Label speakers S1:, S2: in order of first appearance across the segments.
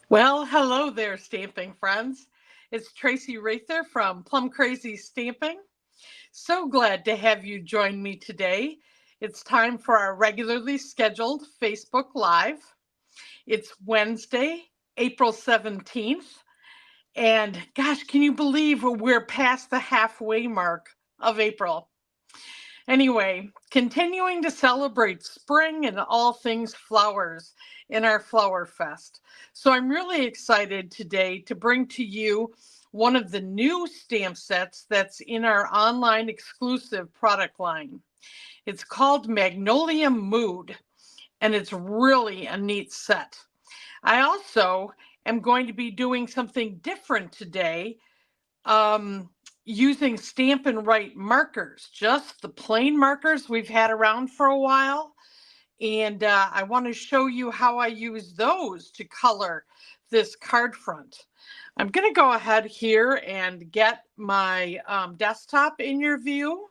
S1: Well, hello there, stamping friends. It's Tracy Rather from Plum Crazy Stamping. So glad to have you join me today. It's time for our regularly scheduled Facebook Live. It's Wednesday, April 17th. And gosh, can you believe we're past the halfway mark of April? Anyway, continuing to celebrate spring and all things flowers in our Flower Fest. So I'm really excited today to bring to you one of the new stamp sets that's in our online exclusive product line. It's called Magnolia Mood, and it's really a neat set. I also am going to be doing something different today. Um, Using Stampin' Write markers, just the plain markers we've had around for a while. And I want to show you how I use those to color this card front. I'm going to go ahead here and get my desktop in your view.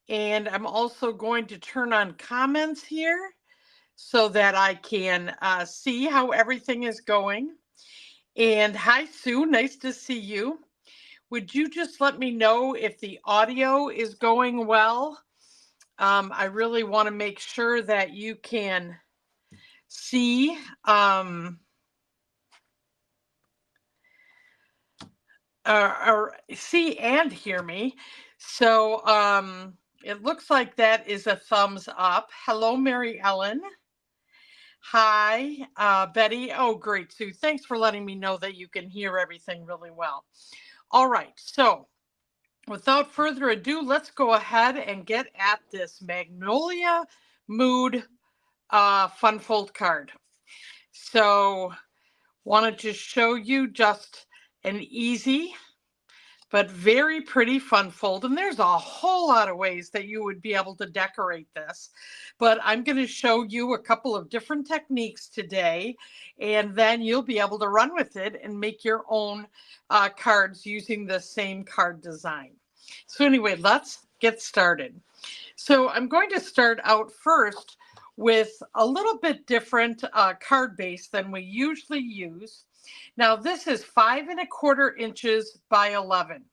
S1: And I'm also going to turn on comments here so that I can see how everything is going. And hi, Sue, nice to see you. Would you just let me know if the audio is going well? I really want to make sure that you can see or see and hear me. So it looks like that is a thumbs up. Hello, Mary Ellen. Hi, Betty. Oh, great, Sue. Thanks for letting me know that you can hear everything really well. All right, so without further ado, let's go ahead and get at this Magnolia Mood Fun Fold card. So wanted to show you just an easy but very pretty fun fold. And there's a whole lot of ways that you would be able to decorate this. But I'm going to show you a couple of different techniques today, and then you'll be able to run with it and make your own cards using the same card design. So anyway, let's get started. So I'm going to start out first with a little bit different card base than we usually use. Now this is 5¼ inches by 11,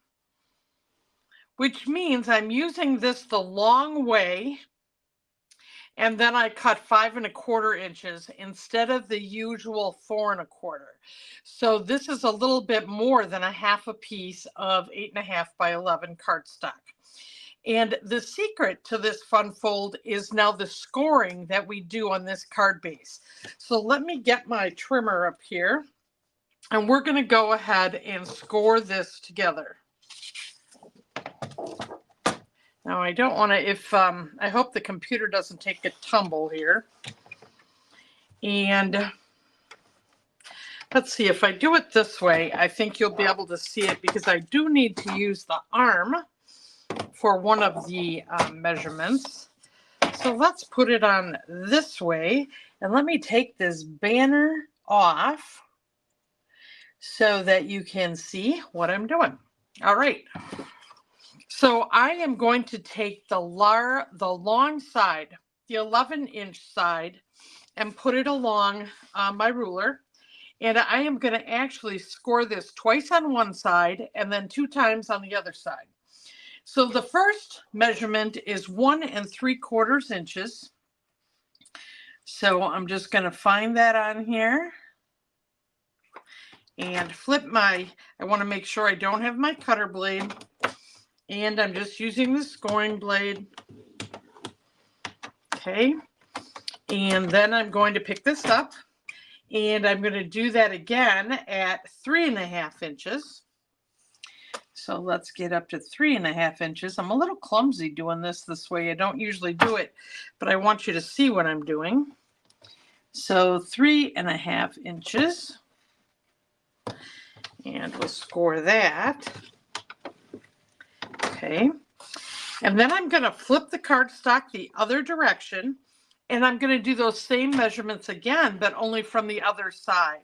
S1: which means I'm using this the long way, and then I cut 5¼ inches instead of the usual 4¼ So this is a little bit more than a half a piece of 8½ by 11 cardstock. And the secret to this fun fold is now the scoring that we do on this card base. So let me get my trimmer up here, and we're going to go ahead and score this together. Now I don't want to, I hope the computer doesn't take a tumble here. And let's see, if I do it this way, I think you'll be able to see it, because I do need to use the arm for one of the measurements. So let's put it on this way, and let me take this banner off so that you can see what I'm doing. All right. So I am going to take the long side, the 11-inch side, and put it along my ruler. And I am going to actually score this twice on one side and then 2 times on the other side. So the first measurement is 1¾ inches. So I'm just going to find that on here and flip I want to make sure I don't have my cutter blade. And I'm just using the scoring blade. Okay. And then I'm going to pick this up, and I'm going to do that again at 3½ inches. So let's get up to 3½ inches. I'm a little clumsy doing this way. I don't usually do it, but I want you to see what I'm doing. So 3½ inches. And we'll score that. Okay. And then I'm going to flip the cardstock the other direction, and I'm going to do those same measurements again, but only from the other side.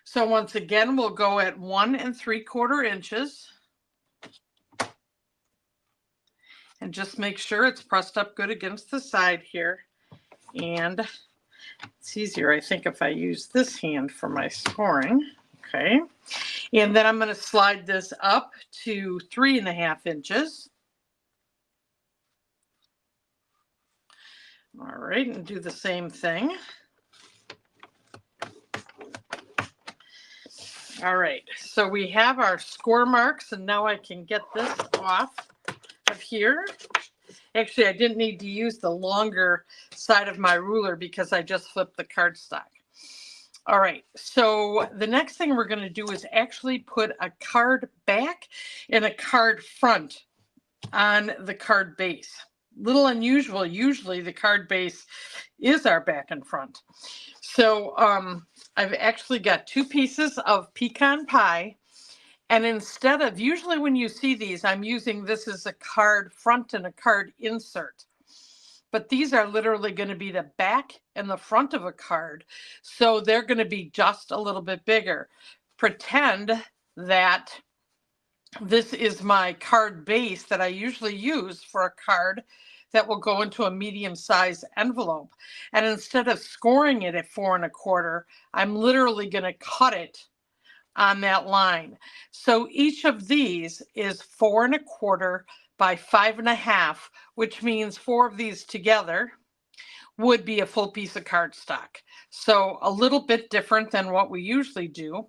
S1: So once again, we'll go at 1¾ inches. And just make sure it's pressed up good against the side here. And It's easier, I think, if I use this hand for my scoring. Okay. And then I'm going to slide this up to 3.5 inches. All right, and do the same thing. All right, so we have our score marks, and now I can get this off of here. Actually, I didn't need to use the longer side of my ruler because I just flipped the cardstock. All right, so the next thing we're going to do is actually put a card back and a card front on the card base. Little unusual. Usually the card base is our back and front. So I've actually got 2 pieces of pecan pie. And instead of, usually when you see these, I'm using this as a card front and a card insert. But these are literally going to be the back and the front of a card. So they're going to be just a little bit bigger. Pretend that this is my card base that I usually use for a card that will go into a medium-sized envelope. And instead of scoring it at 4 1/4, I'm literally going to cut it on that line. So each of these is 4 1/4 by 5 1/2, which means 4 of these together would be a full piece of cardstock. So a little bit different than what we usually do.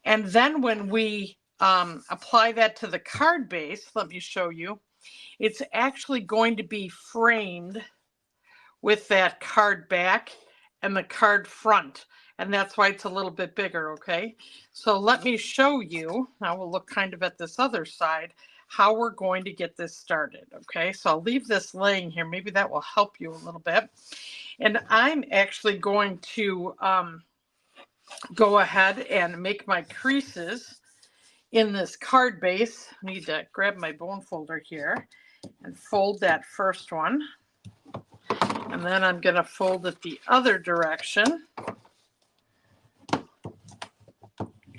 S1: And then when we apply that to the card base, let me show you, it's actually going to be framed with that card back and the card front. And that's why it's a little bit bigger, okay? So let me show you, now we'll look kind of at this other side, how we're going to get this started, okay? So I'll leave this laying here. Maybe that will help you a little bit. And I'm actually going to go ahead and make my creases in this card base. I need to grab my bone folder here and fold that first one. And then I'm going to fold it the other direction.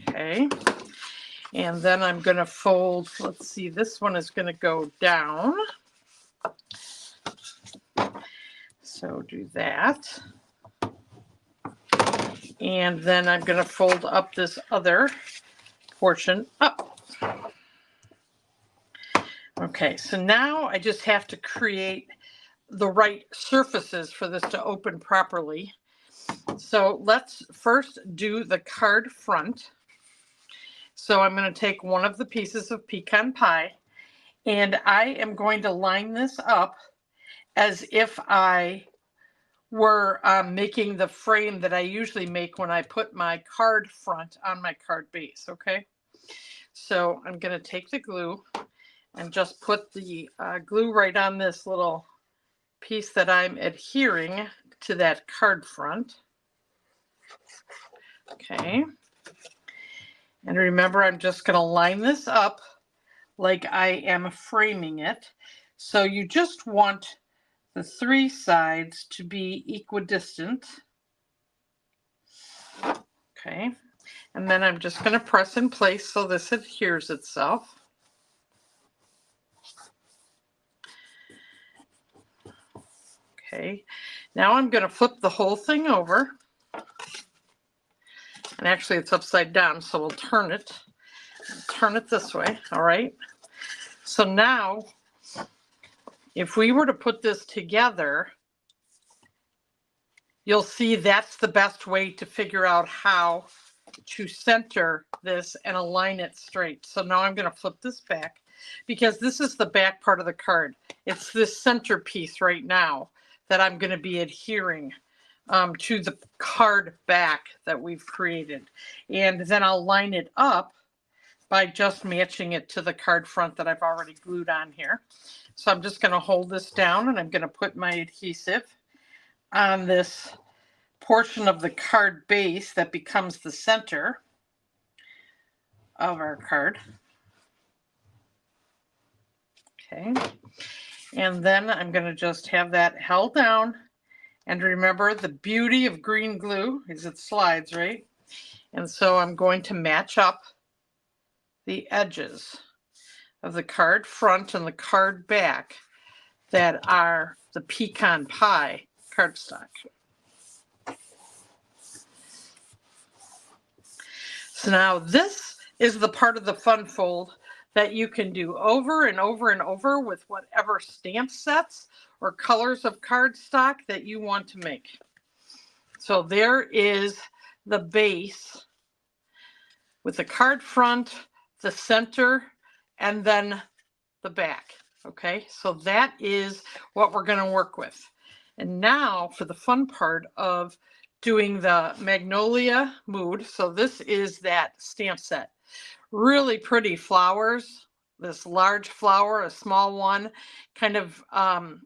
S1: Okay. And then I'm going to fold, let's see, this one is going to go down. So do that. And then I'm going to fold up this other portion up. Okay, so now I just have to create the right surfaces for this to open properly. So let's first do the card front. So I'm going to take one of the pieces of pecan pie, and I am going to line this up as if I were making the frame that I usually make when I put my card front on my card base, okay? So I'm going to take the glue and just put the glue right on this little piece that I'm adhering to that card front. Okay. And remember, I'm just going to line this up like I am framing it. So you just want the 3 sides to be equidistant. Okay. And then I'm just going to press in place so this adheres itself. Okay. Now I'm going to flip the whole thing over. And actually it's upside down, so we'll turn it. Turn it this way, all right? So now, if we were to put this together, you'll see that's the best way to figure out how to center this and align it straight. So now I'm going to flip this back because this is the back part of the card. It's this center piece right now that I'm going to be adhering to the card back that we've created. And then I'll line it up by just matching it to the card front that I've already glued on here. So I'm just going to hold this down and I'm going to put my adhesive on this portion of the card base that becomes the center of our card. Okay. And then I'm going to just have that held down. And remember, the beauty of green glue is it slides, right? And so I'm going to match up the edges of the card front and the card back that are the pecan pie cardstock. So now this is the part of the fun fold that you can do over and over and over with whatever stamp sets or colors of cardstock that you want to make. So there is the base with the card front, the center, and then the back. Okay, so that is what we're going to work with. And now for the fun part of doing the Magnolia mood. So this is that stamp set. Really pretty flowers. This large flower, a small one, kind of,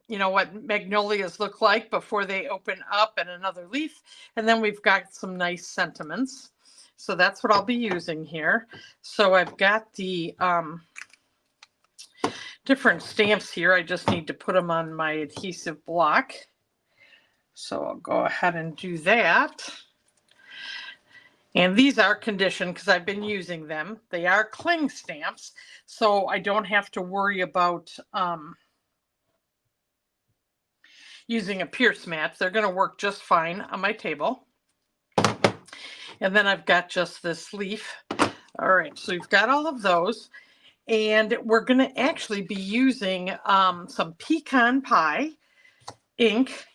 S1: you know, what magnolias look like before they open up, and another leaf. And then we've got some nice sentiments. So that's what I'll be using here. So I've got the different stamps here. I just need to put them on my adhesive block. So I'll go ahead and do that. And these are conditioned because I've been using them. They are cling stamps, so I don't have to worry about using a pierce mat. They're going to work just fine on my table. And then I've got just this leaf. All right, so we've got all of those. And we're going to actually be using some pecan pie ink.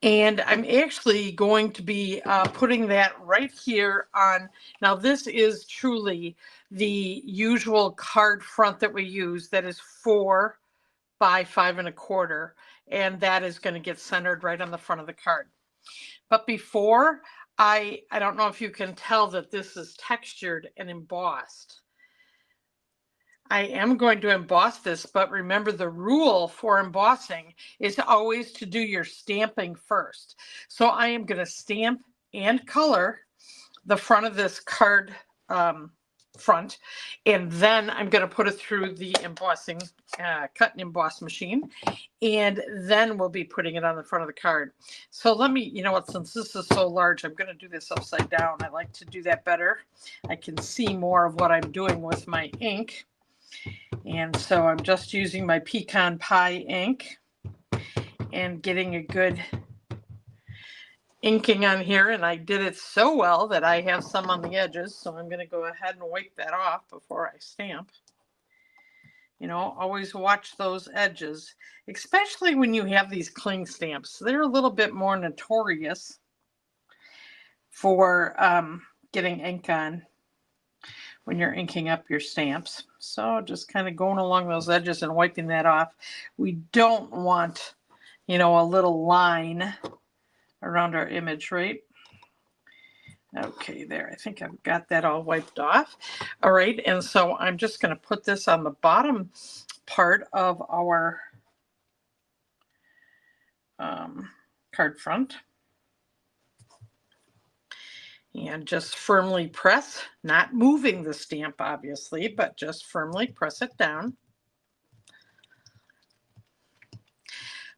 S1: And I'm actually going to be putting that right here on. Now this is truly the usual card front that we use, that is 4 by 5 1/4, and that is going to get centered right on the front of the card. But before, I don't know if you can tell that this is textured and embossed. I am going to emboss this, but remember, the rule for embossing is always to do your stamping first. So I am going to stamp and color the front of this card front, and then I'm going to put it through the embossing, cut and emboss machine, and then we'll be putting it on the front of the card. So let me, you know what, since this is so large, I'm going to do this upside down. I like to do that better. I can see more of what I'm doing with my ink. And so I'm just using my pecan pie ink and getting a good inking on here. And I did it so well that I have some on the edges. So I'm going to go ahead and wipe that off before I stamp. You know, always watch those edges, especially when you have these cling stamps. They're a little bit more notorious for getting ink on when you're inking up your stamps. So just kind of going along those edges and wiping that off. We don't want, you know, a little line around our image, right? Okay, there. I think I've got that all wiped off. All right, and so I'm just going to put this on the bottom part of our card front. And just firmly press, not moving the stamp, obviously, but just firmly press it down.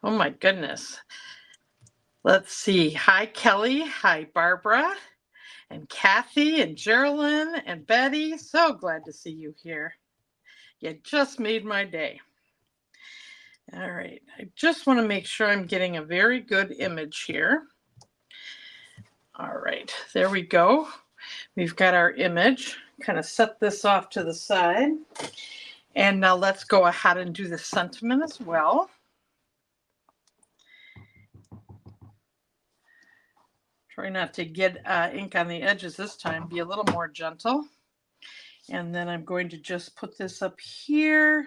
S1: Oh my goodness. Let's see. Hi, Kelly. Hi, Barbara. And Kathy and Geraldine and Betty. So glad to see you here. You just made my day. All right. I just want to make sure I'm getting a very good image here. All right, there we go. We've got our image. Kind of set this off to the side. And now let's go ahead and do the sentiment as well. Try not to get ink on the edges this time. Be a little more gentle. And then I'm going to just put this up here.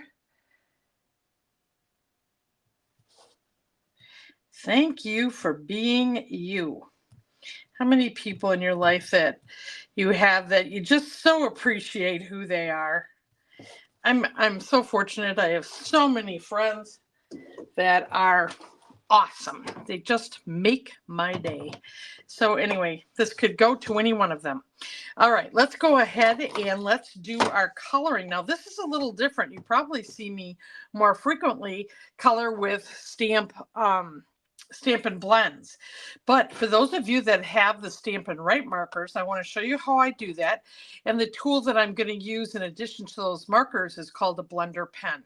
S1: Thank you for being you. How many people in your life that you have that you just so appreciate who they are? I'm so fortunate. I have so many friends that are awesome. They just make my day. So anyway, this could go to any one of them. All right, let's go ahead and let's do our coloring. Now this is a little different. You probably see me more frequently color with Stampin' Blends. But for those of you that have the Stampin' Write markers, I want to show you how I do that. And the tool that I'm going to use in addition to those markers is called a blender pen.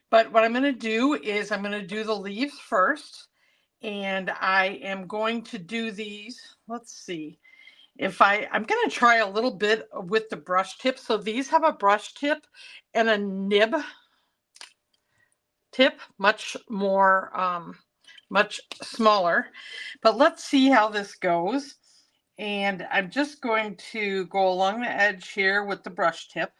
S1: But what I'm going to do is I'm going to do the leaves first. And I am going to do these, let's see. I'm going to try a little bit with the brush tip. So these have a brush tip and a nib tip, much more, much smaller. But let's see how this goes. And I'm just going to go along the edge here with the brush tip.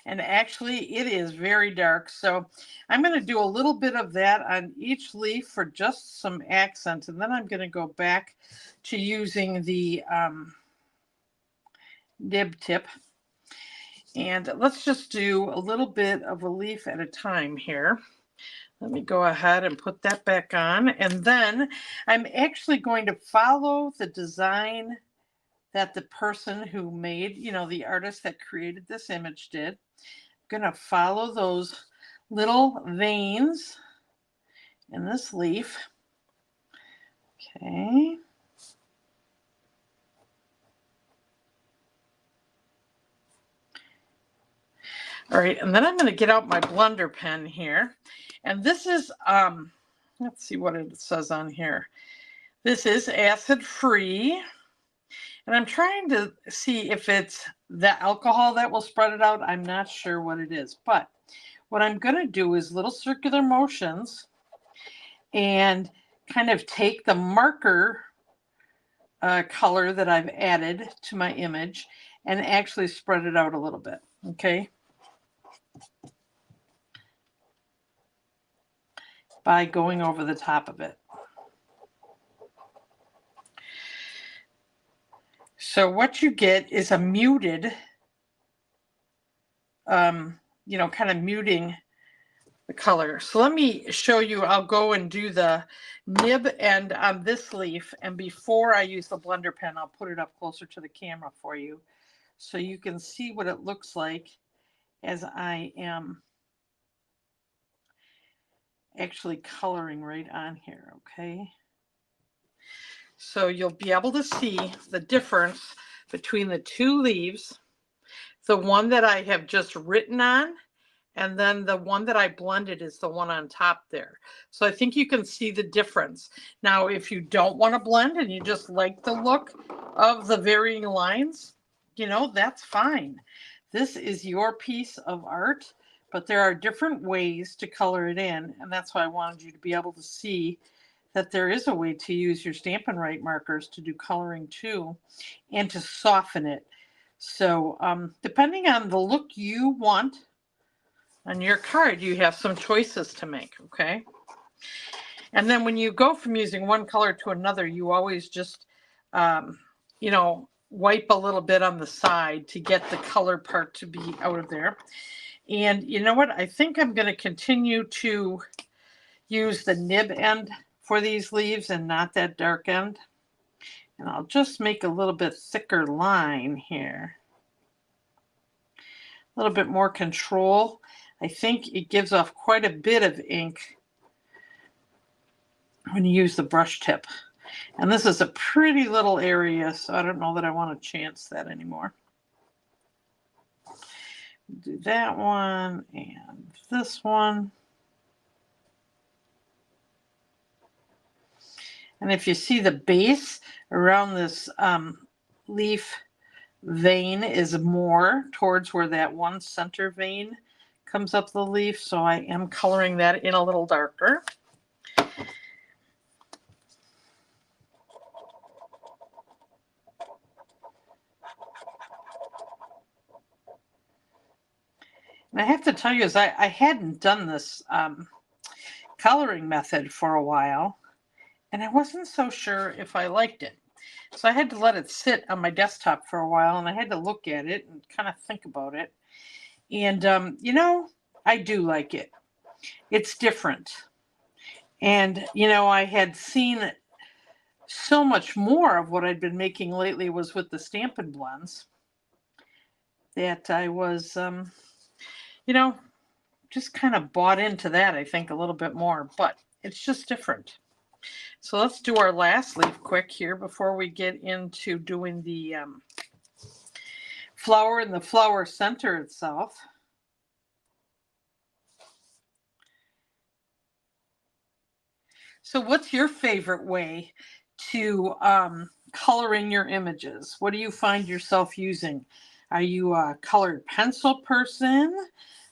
S1: And actually it is very dark. So I'm going to do a little bit of that on each leaf for just some accents. And then I'm going to go back to using the nib tip. And let's just do a little bit of a leaf at a time here. Let me go ahead and put that back on. And then I'm actually going to follow the design that the person who made, you know, the artist that created this image did. I'm going to follow those little veins in this leaf. Okay. All right, and then I'm going to get out my blender pen here. And this is, let's see what it says on here. This is acid free. And I'm trying to see if it's the alcohol that will spread it out. I'm not sure what it is. But what I'm going to do is little circular motions and kind of take the marker color that I've added to my image and actually spread it out a little bit. Okay. By going over the top of it. So what you get is a muted, you know, kind of muting the color. So let me show you. I'll go and do the nib end on this leaf. And before I use the blender pen, I'll put it up closer to the camera for you so you can see what it looks like as I am actually coloring right on here. Okay. So you'll be able to see the difference between the two leaves, the one that I have just written on, and then the one that I blended is the one on top there. So I think you can see the difference. Now, if you don't want to blend and you just like the look of the varying lines, you know, that's fine. This is your piece of art, but there are different ways to color it in. And that's why I wanted you to be able to see that there is a way to use your Stampin' Write markers to do coloring too, and to soften it. So depending on the look you want on your card, you have some choices to make, okay? And then when you go from using one color to another, you always just, you know, wipe a little bit on the side to get the color part to be out of there. And you know what? I think I'm going to continue to use the nib end for these leaves and not that dark end. And I'll just make a little bit thicker line here. A little bit more control. I think it gives off quite a bit of ink when you use the brush tip. And this is a pretty little area, so I don't know that I want to chance that anymore. Do that one and this one. And if you see the base around this leaf vein is more towards where that one center vein comes up the leaf. So I am coloring that in a little darker. And I have to tell you, is I hadn't done this coloring method for a while, and I wasn't so sure if I liked it. So I had to let it sit on my desktop for a while, and I had to look at it and kind of think about it. And, you know, I do like it. It's different. And, you know, I had seen so much more of what I'd been making lately was with the Stampin' blends that I was, you know, just kind of bought into that, I think, a little bit more. But it's just different. So let's do our last leaf quick here before we get into doing the flower and the flower center itself. So what's your favorite way to coloring your images? What do you find yourself using? Are you a colored pencil person?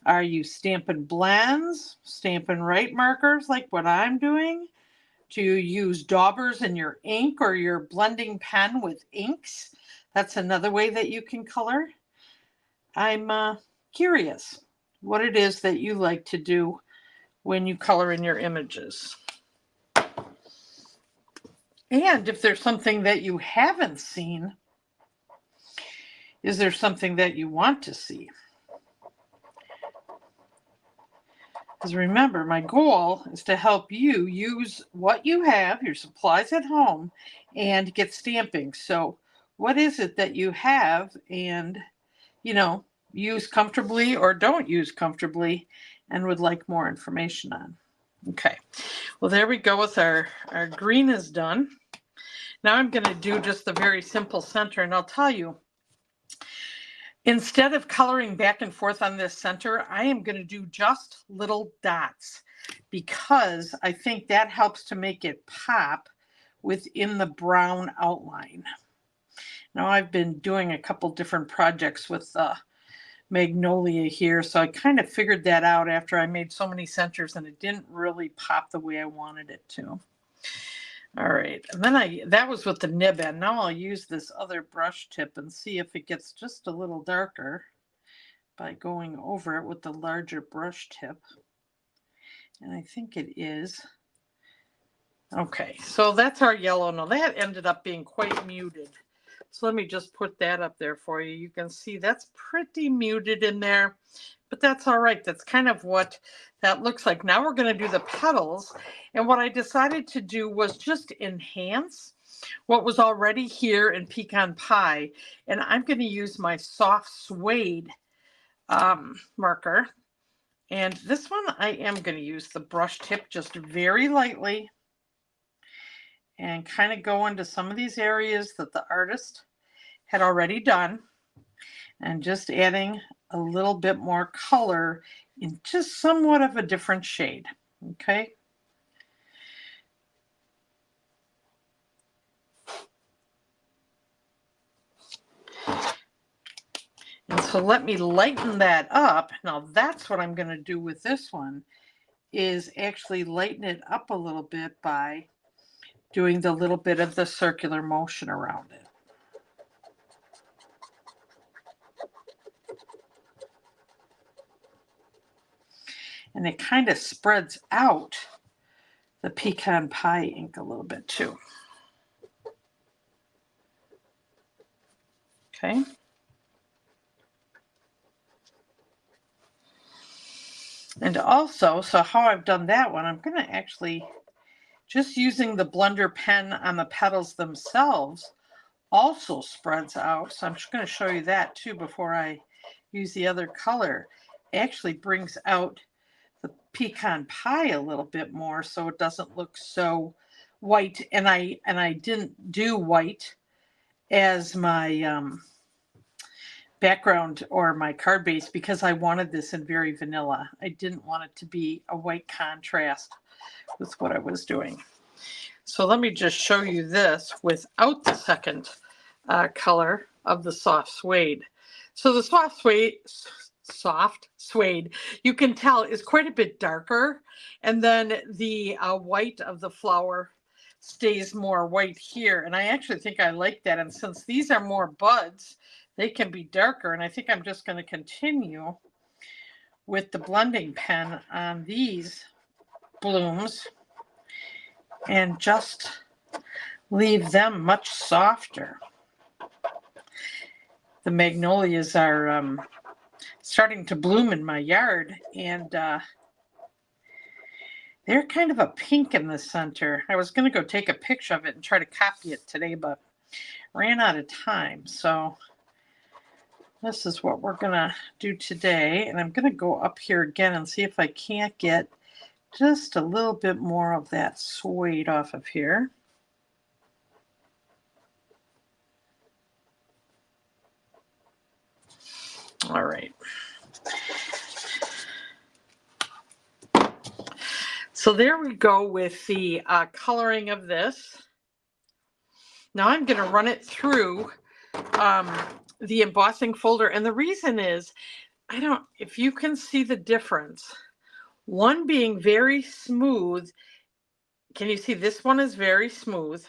S1: Are you Stampin' Blends, Stampin' Write markers like what I'm doing? Do you use daubers in your ink or your blending pen with inks? That's another way that you can color. I'm curious what it is that you like to do when you color in your images. And if there's something that you haven't seen, is there something that you want to see? Because remember, my goal is to help you use what you have, your supplies at home, and get stamping. So what is it that you have and, use comfortably or don't use comfortably and would like more information on? Okay, well, there we go with our green is done. Now I'm going to do just the very simple center, and I'll tell you, instead of coloring back and forth on this center, I am going to do just little dots because I think that helps to make it pop within the brown outline. Now I've been doing a couple different projects with Magnolia here, so I kind of figured that out after I made so many centers and it didn't really pop the way I wanted it to. All right, and then that was with the nib end. Now I'll use this other brush tip and see if it gets just a little darker by going over it with the larger brush tip. And I think it is. Okay, so that's our yellow. Now that ended up being quite muted. So let me just put that up there for you. You can see that's pretty muted in there, but that's all right. That's kind of what that looks like. Now we're going to do the petals. And what I decided to do was just enhance what was already here in Pecan Pie. And I'm going to use my soft suede marker. And this one, I am going to use the brush tip just very lightly and kind of go into some of these areas that the artist had already done and just adding a little bit more color in just somewhat of a different shade. Okay. And so let me lighten that up. Now that's what I'm going to do with this one, is actually lighten it up a little bit by doing the little bit of the circular motion around it. And it kind of spreads out the Pecan Pie ink a little bit too. Okay. And also, so how I've done that one, I'm going to actually, just using the blender pen on the petals themselves also spreads out. So I'm just going to show you that too before I use the other color. It actually brings out the Pecan Pie a little bit more so it doesn't look so white. And I didn't do white as my background or my card base because I wanted this in very vanilla. I didn't want it to be a white contrast with what I was doing. So let me just show you this without the second color of the soft suede. So the soft suede, you can tell is quite a bit darker. And then the white of the flower stays more white here. And I actually think I like that. And since these are more buds, they can be darker. And I think I'm just going to continue with the blending pen on these blooms and just leave them much softer. The magnolias are starting to bloom in my yard, and they're kind of a pink in the center. I was going to go take a picture of it and try to copy it today, but ran out of time. So this is what we're going to do today. And I'm going to go up here again and see if I can't get just a little bit more of that suede off of here. All right. So there we go with the coloring of this. Now I'm going to run it through the embossing folder. And the reason is, if you can see the difference, one being very smooth. Can you see this one is very smooth?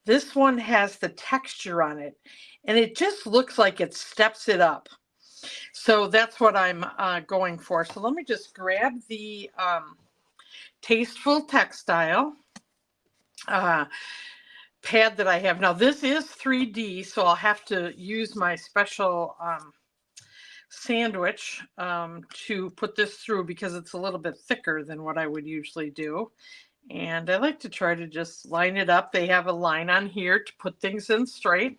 S1: This one has the texture on it, and it just looks like it steps it up. So that's what I'm going for. So let me just grab the Tasteful Textile pad that I have. Now this is 3D, so I'll have to use my special sandwich to put this through because it's a little bit thicker than what I would usually do. And I like to try to just line it up. They have a line on here to put things in straight.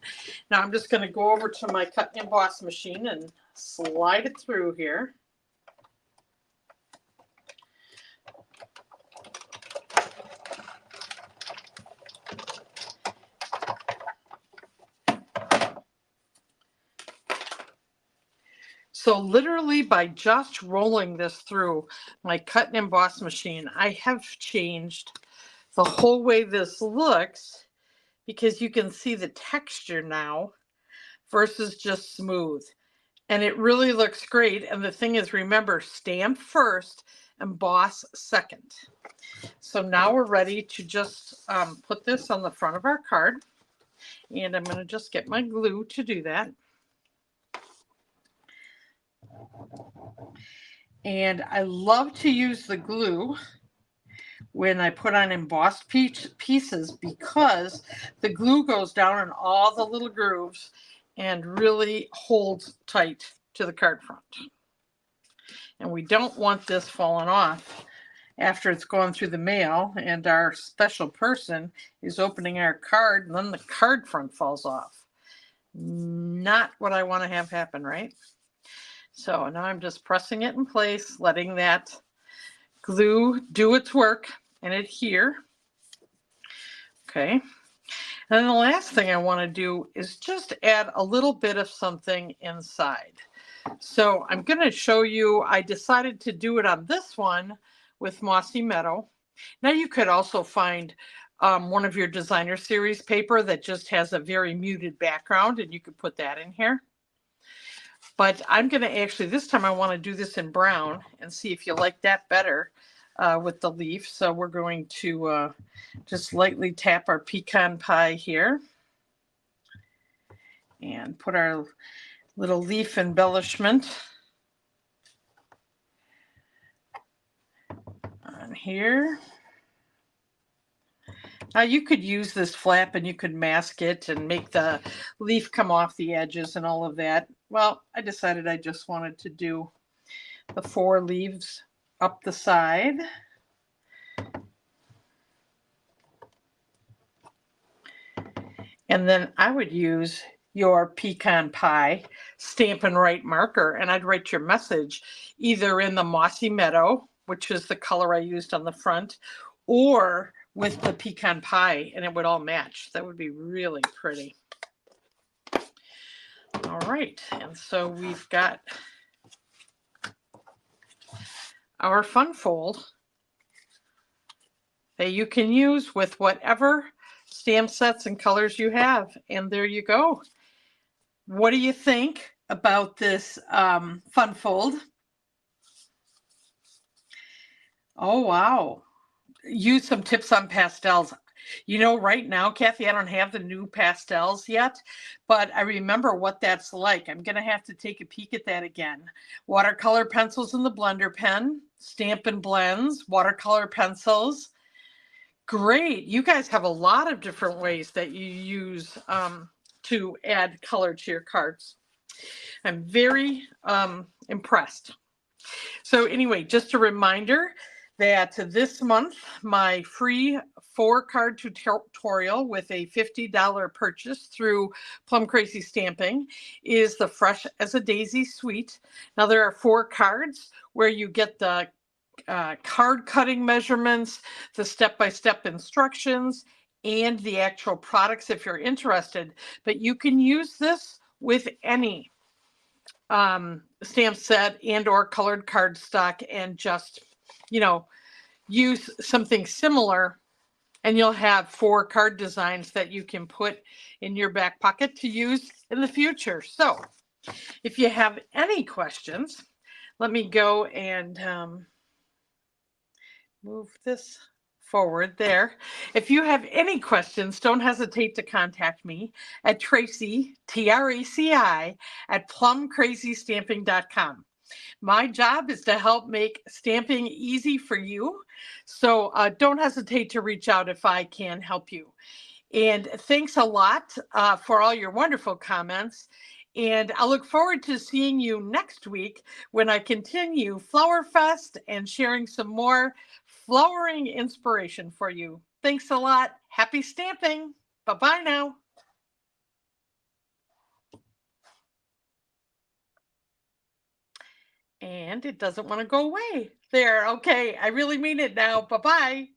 S1: Now I'm just going to go over to my cut and emboss machine and slide it through here. So literally by just rolling this through my cut and emboss machine, I have changed the whole way this looks, because you can see the texture now versus just smooth. And it really looks great. And the thing is, remember, stamp first, emboss second. So now we're ready to just put this on the front of our card. And I'm going to just get my glue to do that. And I love to use the glue when I put on embossed pieces, because the glue goes down in all the little grooves and really holds tight to the card front. And we don't want this falling off after it's gone through the mail and our special person is opening our card and then the card front falls off. Not what I want to have happen, right? So now I'm just pressing it in place, letting that glue do its work and adhere. Okay. And then the last thing I want to do is just add a little bit of something inside. So I'm going to show you, I decided to do it on this one with Mossy Meadow. Now you could also find one of your designer series paper that just has a very muted background, and you could put that in here. But I'm going to actually, this time I want to do this in brown and see if you like that better with the leaf. So we're going to just lightly tap our pecan pie here and put our little leaf embellishment on here. Now you could use this flap and you could mask it and make the leaf come off the edges and all of that. Well, I decided I just wanted to do the 4 leaves up the side. And then I would use your pecan pie Stampin' Write marker, and I'd write your message either in the Mossy Meadow, which is the color I used on the front, or with the pecan pie, and it would all match. That would be really pretty. All right, and so we've got our fun fold that you can use with whatever stamp sets and colors you have. And there you go. What do you think about this fun fold? Oh, wow. Use some tips on pastels. You know, right now, Kathy, I don't have the new pastels yet, but I remember what that's like. I'm going to have to take a peek at that again. Watercolor pencils in the blender pen, Stampin' Blends, watercolor pencils. Great. You guys have a lot of different ways that you use to add color to your cards. I'm very impressed. So anyway, just a reminder that this month, my free 4-card tutorial with a $50 purchase through Plum Crazy Stamping is the Fresh as a Daisy Suite. Now there are 4 cards where you get the card cutting measurements, the step-by-step instructions, and the actual products if you're interested. But you can use this with any stamp set and or colored cardstock and just, you know, use something similar And you'll have 4 card designs that you can put in your back pocket to use in the future. So if you have any questions, let me go and move this forward there. If you have any questions, don't hesitate to contact me at Tracy, Traci, at plumcrazystamping.com. My job is to help make stamping easy for you. So don't hesitate to reach out if I can help you. And thanks a lot for all your wonderful comments. And I look forward to seeing you next week when I continue Flower Fest and sharing some more flowering inspiration for you. Thanks a lot. Happy stamping. Bye-bye now. And it doesn't want to go away. There. Okay. I really mean it now. Bye-bye.